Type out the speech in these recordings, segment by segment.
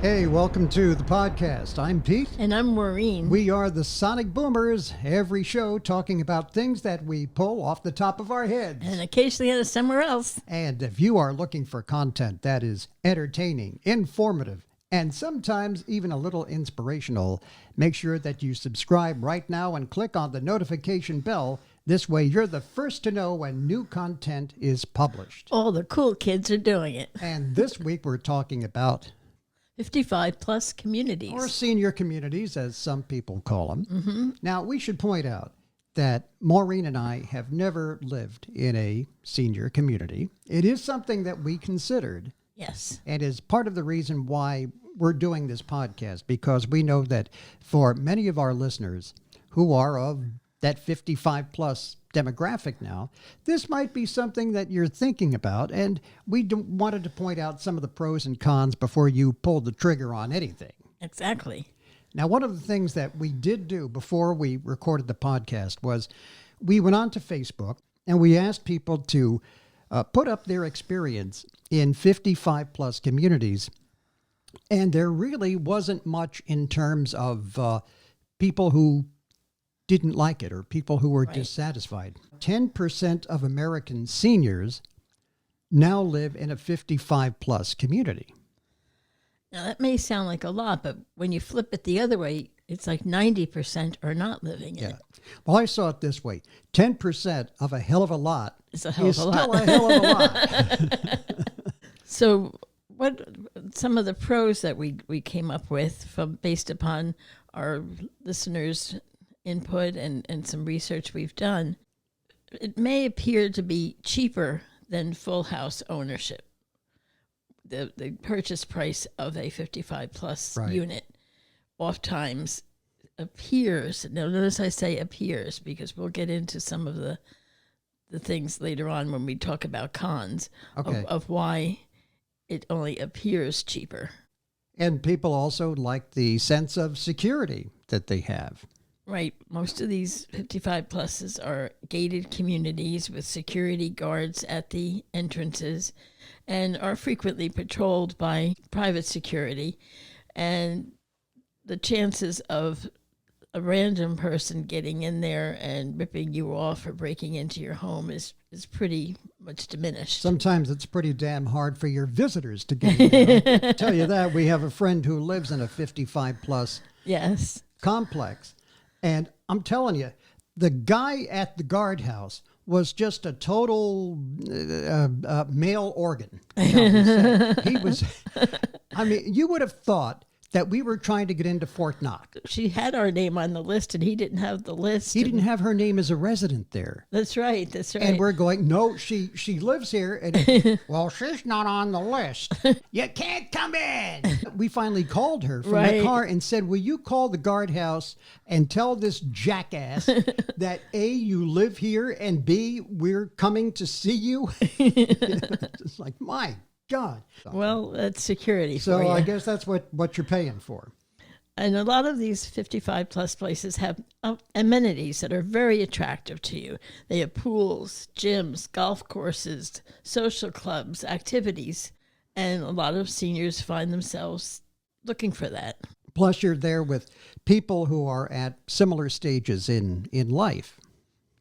Hey, welcome to the podcast. I'm Pete. And I'm Maureen. We are the Sonic Boomers, every show talking about things that we pull off the top of our heads. And occasionally out of somewhere else. And if you are looking for content that is entertaining, informative, and sometimes even a little inspirational, make sure that you subscribe right now and click on the notification bell. This way you're the first to know when new content is published. All the cool kids are doing it. And this week we're talking about 55 plus communities. or senior communities, as some people call them. Mm-hmm. Now, we should point out that Maureen and I have never lived in a senior community. It is something that we considered. Yes. And is part of the reason why we're doing this podcast, because we know that for many of our listeners who are of that 55 plus demographic now, this might be something that you're thinking about. And we wanted to point out some of the pros and cons before you pull the trigger on anything. Exactly. Now, one of the things that we did do before we recorded the podcast was we went on to Facebook and we asked people to put up their experience in 55 plus communities. And there really wasn't much in terms of people who didn't like it or people who were dissatisfied. 10% of American seniors now live in a 55 plus community. Now, that may sound like a lot, but when you flip it the other way, it's like 90% are not living in it. Well, I saw it this way. 10% of a hell of a lot It's a hell is of a still lot. a hell of a lot. So what some of the pros that we came up with based upon our listeners' input and some research we've done, it may appear to be cheaper than full house ownership. The purchase price of a 55 plus unit oftentimes appears, now notice I say appears because we'll get into some of the things later on when we talk about cons of why it only appears cheaper. And people also like the sense of security that they have. Right. Most of these 55 pluses are gated communities with security guards at the entrances and are frequently patrolled by private security. And the chances of a random person getting in there and ripping you off or breaking into your home is pretty much diminished. Sometimes it's pretty damn hard for your visitors to get in there. I'll tell you that. We have a friend who lives in a 55 plus complex. And I'm telling you, the guy at the guardhouse was just a total male organ. Shall we say. He was, I mean, you would have thought that we were trying to get into Fort Knox. She had our name on the list, and he didn't have the list. He didn't have her name as a resident there. That's right. That's right. And we're going, no, she lives here. And well, she's not on the list. You can't come in. We finally called her from the car and said, will you call the guardhouse and tell this jackass that A, you live here, and B, we're coming to see you? It's like, my God. Well, that's security so for you. I guess that's what you're paying for. And a lot of these 55 plus places have amenities that are very attractive to you. They have pools, gyms, golf courses, social clubs, activities. And a lot of seniors find themselves looking for that. Plus, you're there with people who are at similar stages in life.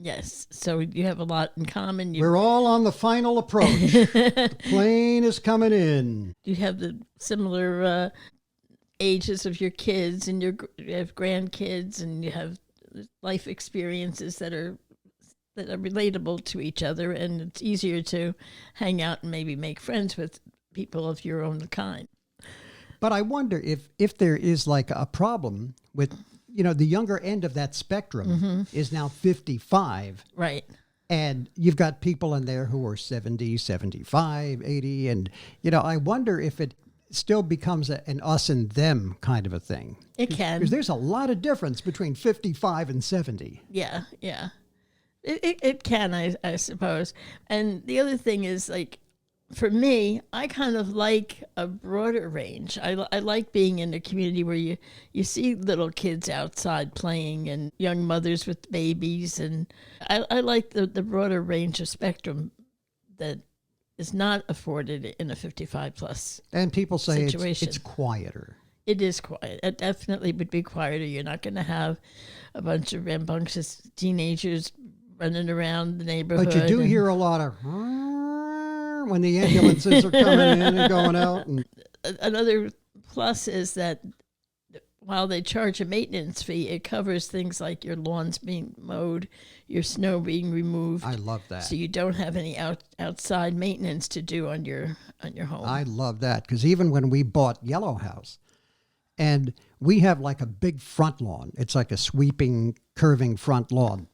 Yes, so you have a lot in common. We're all on the final approach. The plane is coming in. You have the similar ages of your kids, and you have grandkids, and you have life experiences that are relatable to each other, and it's easier to hang out and maybe make friends with people of your own kind. But I wonder if there is like a problem with, the younger end of that spectrum is now 55. Right. And you've got people in there who are 70, 75, 80. And, I wonder if it still becomes an us and them kind of a thing. It can. Because there's a lot of difference between 55 and 70. Yeah, yeah. It can, I suppose. And the other thing is, like, for me, I kind of like a broader range. I like being in a community where you see little kids outside playing and young mothers with babies. And I like the broader range of spectrum that is not afforded in a 55 plus. And people say Situation. it's quieter. It is quiet. It definitely would be quieter. You're not going to have a bunch of rambunctious teenagers running around the neighborhood. But you do and- hear a lot of when the ambulances are coming in and going out. And Another plus is that while they charge a maintenance fee, it covers things like your lawns being mowed, your snow being removed. I love that. So you don't have any outside maintenance to do on your home. I love that because even when we bought Yellow House, and we have like a big front lawn, it's like a sweeping, curving front lawn,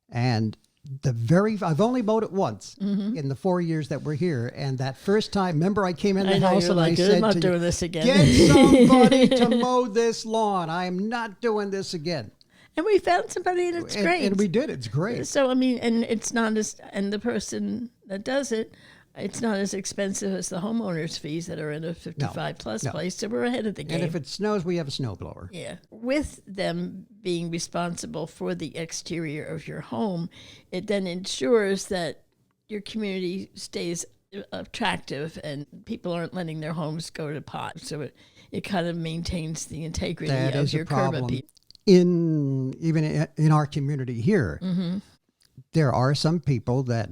and I've only mowed it once in the 4 years that we're here, and that first time, remember I came in the I know, house you're and like, I said I'm not to doing you, this again. get somebody to mow this lawn. I am not doing this again. And we found somebody, and it's great. And we did. It's great. So I mean, and it's not as, and the person that does it, it's not as expensive as the homeowner's fees that are in a 55 plus no. place. So we're ahead of the game. And if it snows, we have a snowblower. Yeah. With them being responsible for the exterior of your home, it then ensures that your community stays attractive and people aren't letting their homes go to pot. So it kind of maintains the integrity That of is your a curb problem. appeal. Even in our community here, Mm-hmm. there are some people that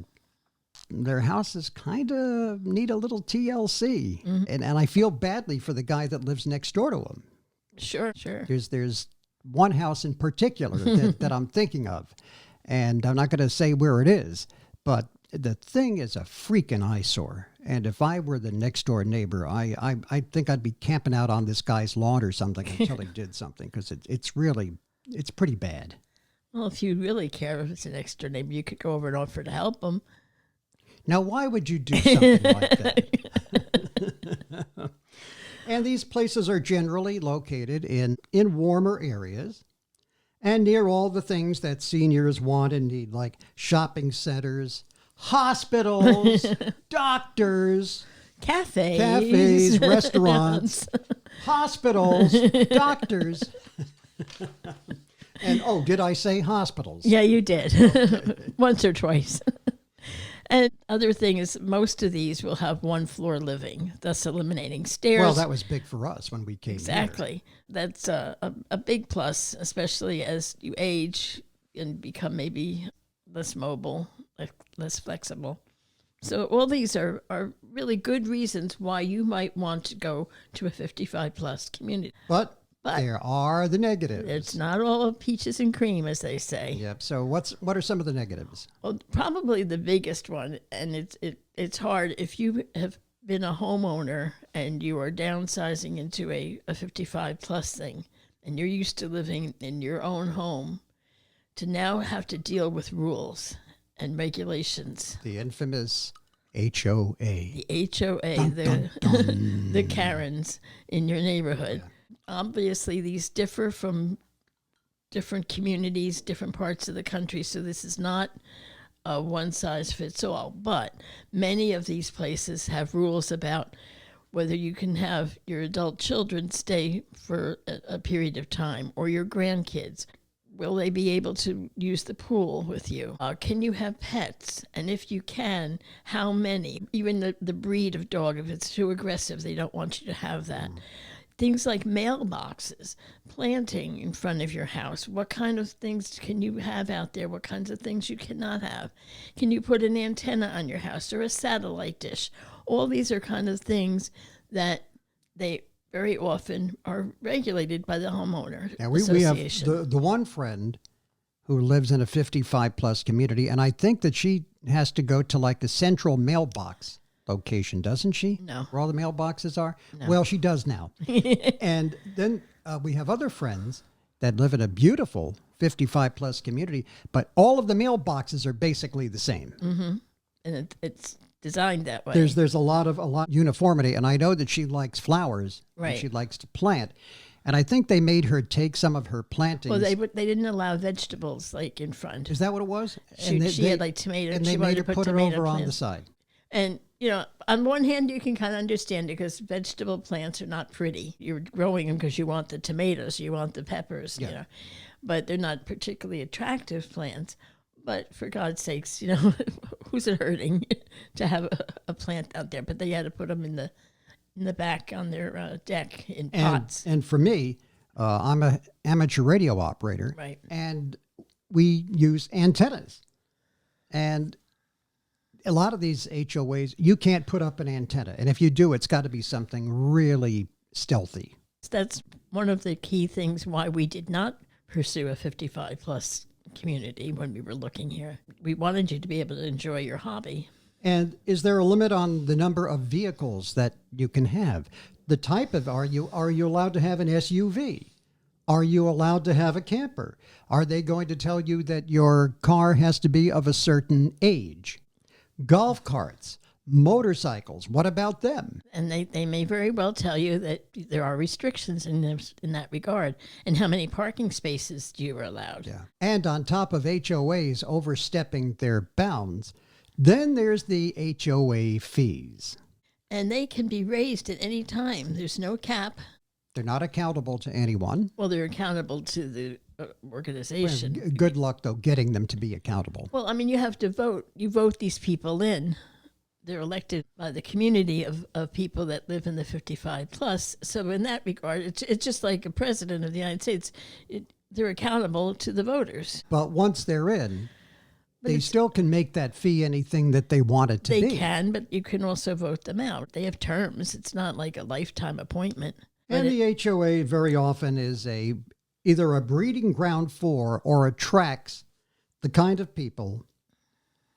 their houses kind of need a little TLC, Mm-hmm. and I feel badly for the guy that lives next door to him. Sure, sure. There's one house in particular that I'm thinking of, and I'm not going to say where it is, but the thing is a freaking eyesore. And if I were the next door neighbor, I think I'd be camping out on this guy's lawn or something until he did something, because it's pretty bad. Well, if you really care if it's an next door neighbor, you could go over and offer to help them. Now, why would you do something like that? And these places are generally located in warmer areas and near all the things that seniors want and need, like shopping centers, hospitals, doctors, cafes, restaurants, hospitals, doctors. And, oh, did I say hospitals? Yeah, you did. Once or twice. And other thing is, most of these will have one floor living, thus eliminating stairs. Well, that was big for us when we came here. Exactly. That's a big plus, especially as you age and become maybe less mobile, less flexible. So all these are really good reasons why you might want to go to a 55 plus community. But there are the negatives. It's not all peaches and cream, as they say. Yep. So what are some of the negatives? Well, probably the biggest one, and it's hard if you have been a homeowner and you are downsizing into a 55 plus thing, and you're used to living in your own home, to now have to deal with rules and regulations. The infamous HOA. The HOA, Dun, dun, dun. the Karens in your neighborhood. Yeah. Obviously, these differ from different communities, different parts of the country, so this is not a one-size-fits-all. But many of these places have rules about whether you can have your adult children stay for a period of time, or your grandkids. Will they be able to use the pool with you? Can you have pets? And if you can, how many? Even the breed of dog, if it's too aggressive, they don't want you to have that. Things like mailboxes, planting in front of your house. What kind of things can you have out there? What kinds of things you cannot have? Can you put an antenna on your house or a satellite dish? All these are kind of things that they very often are regulated by the homeowner Now we have association. the one friend who lives in a 55 plus community, and I think that she has to go to like the central mailbox location, doesn't she? No. Where all the mailboxes are? No. Well, she does now. And then we have other friends that live in a beautiful 55 plus community, but all of the mailboxes are basically the same. Mm-hmm. And it's designed that way. There's a lot of uniformity, and I know that she likes flowers. Right. And she likes to plant. And I think they made her take some of her plantings. Well, they didn't allow vegetables like in front. Is that what it was? She had like tomatoes. And they she made wanted her to put it tomato over on the plants. side. And, you know, on one hand, you can kind of understand it because vegetable plants are not pretty. You're growing them because you want the tomatoes, you want the peppers, Yeah. you know. But they're not particularly attractive plants. But for God's sakes, you know, who's it hurting to have a plant out there? But they had to put them in the back on their deck in pots. And for me, I'm an amateur radio operator, Right. and we use antennas. And a lot of these HOAs, you can't put up an antenna. And if you do, it's got to be something really stealthy. That's one of the key things why we did not pursue a 55 plus community when we were looking here. We wanted you to be able to enjoy your hobby. And is there a limit on the number of vehicles that you can have? The type of, are you allowed to have an SUV? Are you allowed to have a camper? Are they going to tell you that your car has to be of a certain age? Golf carts, motorcycles, what about them? And they may very well tell you that there are restrictions in that regard. And how many parking spaces you are allowed. Yeah. And on top of HOAs overstepping their bounds, then there's the HOA fees. And they can be raised at any time. There's no cap. They're not accountable to anyone. Well, they're accountable to the organization. Good luck, though, getting them to be accountable. Well, I mean, you have to vote. You vote these people in. They're elected by the community of people that live in the 55 plus. So in that regard, it's just like a president of the United States. They're accountable to the voters. But once they're in, they still can make that fee anything that they want it to be. They can, but you can also vote them out. They have terms. It's not like a lifetime appointment. And the HOA very often is either a breeding ground for or attracts the kind of people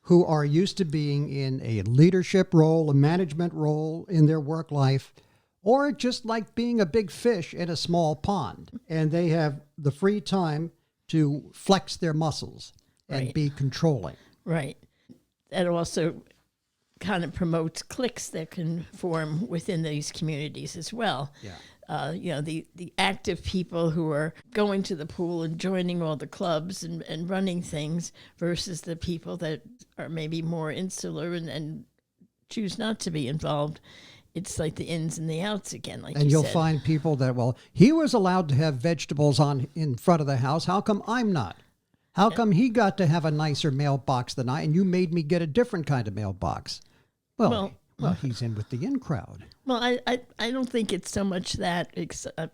who are used to being in a leadership role, a management role in their work life, or just like being a big fish in a small pond. And they have the free time to flex their muscles and Right. be controlling. Right. That also kind of promotes cliques that can form within these communities as well. Yeah. The active people who are going to the pool and joining all the clubs and running things versus the people that are maybe more insular and choose not to be involved. It's like the ins and the outs again, like And you you'll said. find people that, well, he was allowed to have vegetables in front of the house. How come I'm not? How come he got to have a nicer mailbox than I, and you made me get a different kind of mailbox? Well, he's in with the in crowd. Well, I don't think it's so much that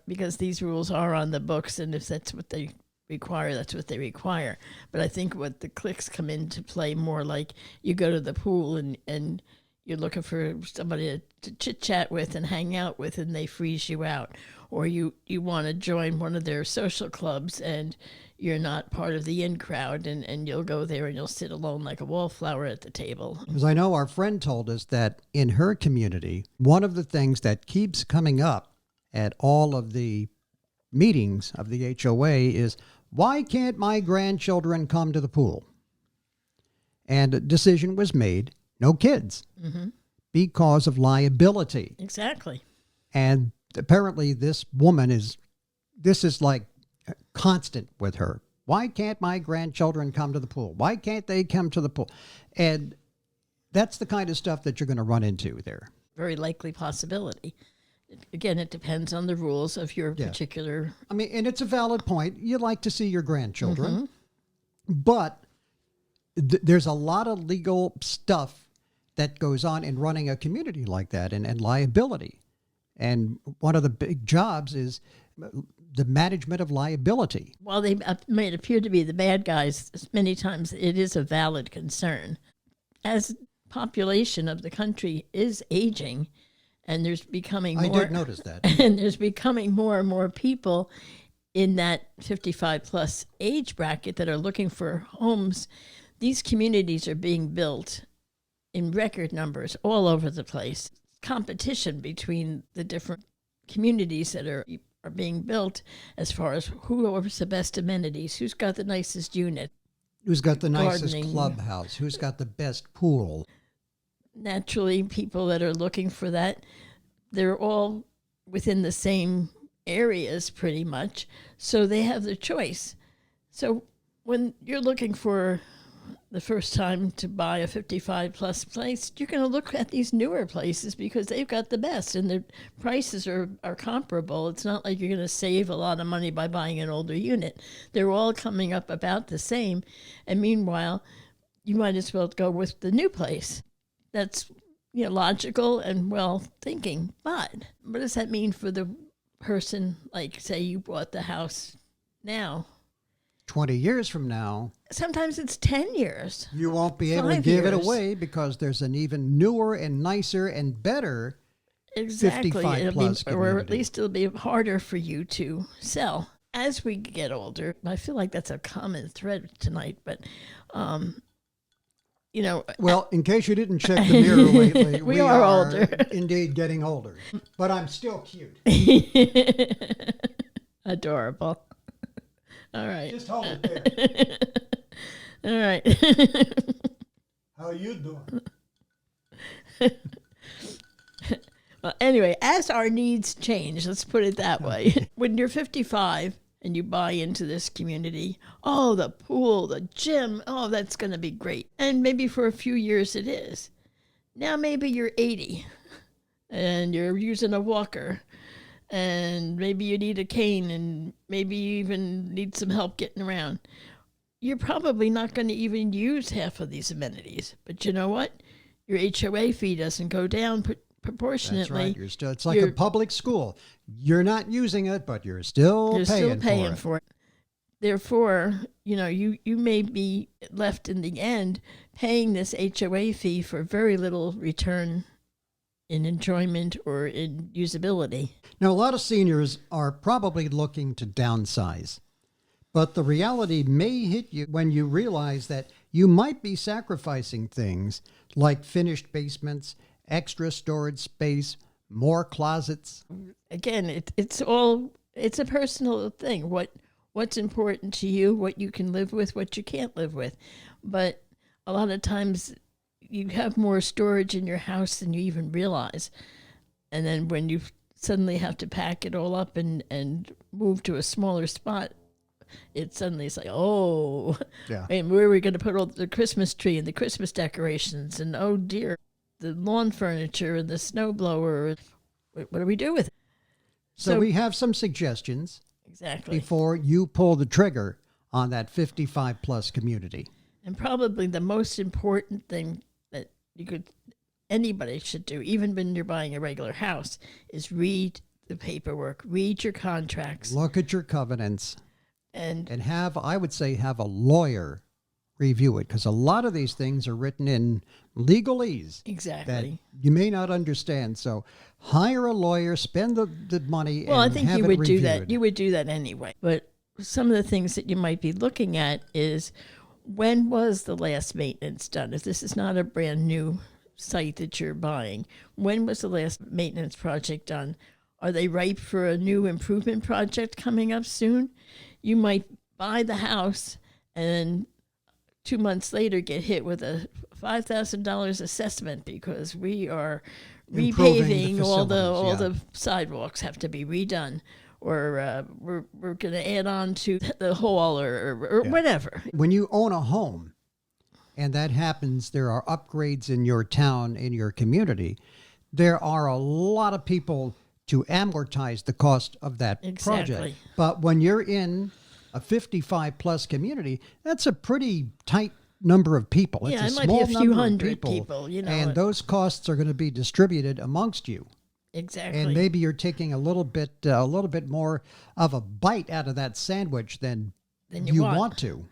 because these rules are on the books, and if that's what they require, that's what they require. But I think what the cliques come into play more like you go to the pool and you're looking for somebody to chit-chat with and hang out with, and they freeze you out. Or you want to join one of their social clubs, and you're not part of the in crowd, and you'll go there and you'll sit alone like a wallflower at the table. Because I know our friend told us that in her community, one of the things that keeps coming up at all of the meetings of the HOA is, why can't my grandchildren come to the pool? And a decision was made, no kids, because of liability. Exactly. And apparently this woman this is like constant with her. Why can't my grandchildren come to the pool? Why can't they come to the pool? And that's the kind of stuff that you're going to run into there. Very likely possibility. Again, it depends on the rules of your particular. I mean, and it's a valid point. You like to see your grandchildren, but there's a lot of legal stuff that goes on in running a community like that, and liability. And one of the big jobs is the management of liability. While they may appear to be the bad guys, many times it is a valid concern. As population of the country is aging, and there's becoming more. I did notice that. And there's becoming more and more people in that 55 plus age bracket that are looking for homes. These communities are being built in record numbers all over the place. Competition between the different communities that are being built as far as who offers the best amenities, who's got the nicest unit. Who's got the nicest Gardening. clubhouse? Who's got the best pool? Naturally, people that are looking for that, they're all within the same areas pretty much, so they have the choice. So when you're looking for the first time to buy a 55 plus place, you're going to look at these newer places because they've got the best and their prices are comparable. It's not like you're going to save a lot of money by buying an older unit. They're all coming up about the same. And meanwhile, you might as well go with the new place. That's logical and well thinking. But what does that mean for the person? Like, say you bought the house now. 20 years from now, Sometimes it's 10 years. you won't be able to 5 give it years. away because there's an even newer and nicer and better Exactly. 55 It'll plus be, or at community. least it'll be harder for you to sell. As we get older, I feel like that's a common thread tonight, but, Well, in case you didn't check the mirror lately, We are older. Indeed getting older. But I'm still cute. adorable. All right. Just hold it there. All right. How you doing? Well, anyway, as our needs change, let's put it that way. When you're 55 and you buy into this community, oh, the pool, the gym, oh, that's going to be great. And maybe for a few years it is. Now maybe you're 80 and you're using a walker and maybe you need a cane and maybe you even need some help getting around. You're probably not going to even use half of these amenities. But you know what? Your HOA fee doesn't go down proportionately. That's right. You're still. It's like a public school. You're not using it, but you're still paying for it. Therefore, you may be left in the end paying this HOA fee for very little return in enjoyment or in usability. Now, a lot of seniors are probably looking to downsize, but the reality may hit you when you realize that you might be sacrificing things like finished basements, extra storage space, more closets. Again, it's a personal thing. What's important to you, what you can live with, what you can't live with. But a lot of times you have more storage in your house than you even realize. And then when you suddenly have to pack it all up and move to a smaller spot, it suddenly is like, oh, Yeah. and where are we going to put all the Christmas tree and the Christmas decorations? And oh dear, the lawn furniture and the snow blower. What do we do with it? So we have some suggestions Exactly. before you pull the trigger on that 55 plus community. And probably the most important thing that anybody should do, even when you're buying a regular house, is read the paperwork, read your contracts, Look at your covenants and and I would say have a lawyer review it, because a lot of these things are written in legalese that exactly. you may not understand. So hire a lawyer, spend the money, Well, I and think have you it would do reviewed. that. You would do that anyway. But some of the things that you might be looking at is, when was the last maintenance done? If this is not a brand new site that you're buying, when was the last maintenance project done? Are they ripe for a new improvement project coming up soon? You might buy the house and 2 months later get hit with a $5,000 assessment because we are Improving repaving, the all facilities, the sidewalks have to be redone, or we're going to add on to the hall or whatever. When you own a home and that happens, there are upgrades in your town, in your community, there are a lot of people to amortize the cost of that Exactly. project. But when you're in a 55 plus community, that's a pretty tight number of people. Yeah, it's it a might be small a few number of hundred people, and those costs are going to be distributed amongst you. Exactly. And maybe you're taking a little bit more of a bite out of that sandwich than you want to.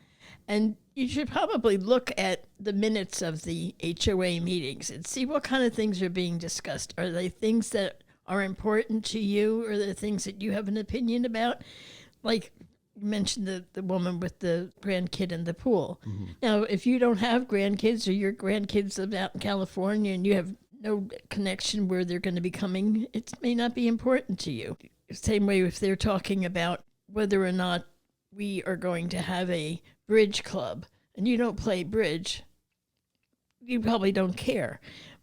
And you should probably look at the minutes of the HOA meetings and see what kind of things are being discussed. Are they things that are important to you, or are there things that you have an opinion about? Like you mentioned the woman with the grandkid in the pool. Mm-hmm. Now, if you don't have grandkids, or your grandkids live out in California and you have no connection where they're going to be coming, it may not be important to you. Same way if they're talking about whether or not we are going to have a bridge club and you don't play bridge, you probably don't care.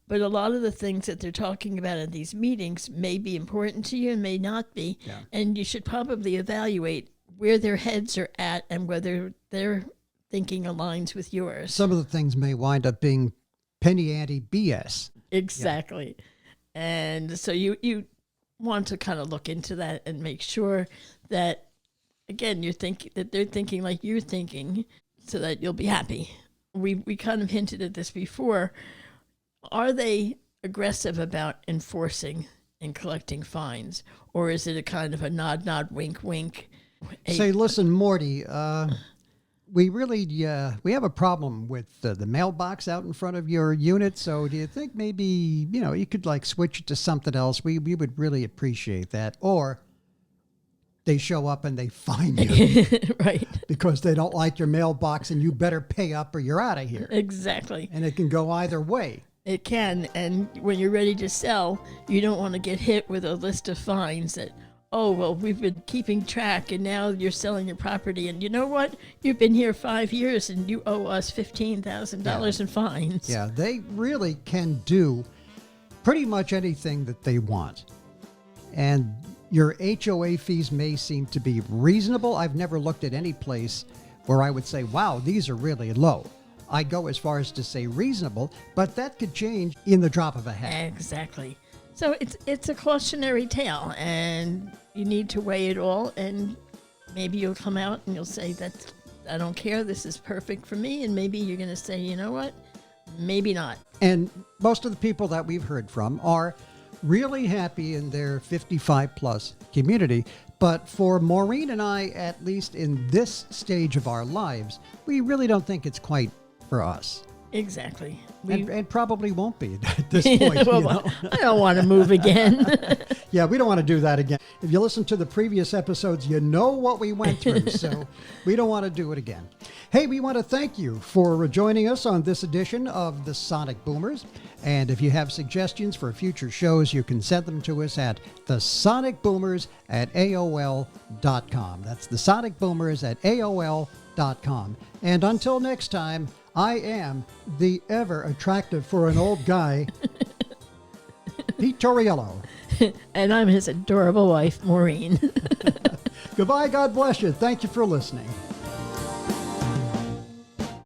But a lot of the things that they're talking about in these meetings may be important to you and may not be. Yeah. And you should probably evaluate where their heads are at and whether their thinking aligns with yours. Some of the things may wind up being penny ante BS. Exactly. Yeah. And so you want to kind of look into that and make sure that, again, that they're thinking like you're thinking, so that you'll be happy. we kind of hinted at this before. Are they aggressive about enforcing and collecting fines, or is it a kind of a nod, nod, wink, wink? Say, listen, Morty, we really we have a problem with the mailbox out in front of your unit. So do you think maybe, you could like switch it to something else? We would really appreciate that. Or they show up and they fine you Right. because they don't like your mailbox and you better pay up or you're out of here. Exactly. And it can go either way. It can. And when you're ready to sell, you don't want to get hit with a list of fines that, oh, well, we've been keeping track and now you're selling your property. And you know what? You've been here 5 years and you owe us $15,000 in fines. Yeah, they really can do pretty much anything that they want. And your HOA fees may seem to be reasonable. I've never looked at any place where I would say, wow, these are really low. I go as far as to say reasonable, but that could change in the drop of a hat. Exactly. So it's a cautionary tale, and you need to weigh it all, and maybe you'll come out and you'll say, I don't care, this is perfect for me, and maybe you're going to say, you know what, maybe not. And most of the people that we've heard from are really happy in their 55 plus community. But for Maureen and I, at least in this stage of our lives, we really don't think it's quite for us. Exactly. And probably won't be at this point. Well, I don't want to move again. Yeah, we don't want to do that again. If you listen to the previous episodes, you know what we went through, so we don't want to do it again. Hey, we want to thank you for joining us on this edition of the Sonic Boomers. And if you have suggestions for future shows, you can send them to us at thesonicboomers@aol.com. That's thesonicboomers@aol.com. And until next time, I am the ever attractive for an old guy, Pete Torriello. And I'm his adorable wife, Maureen. Goodbye. God bless you. Thank you for listening.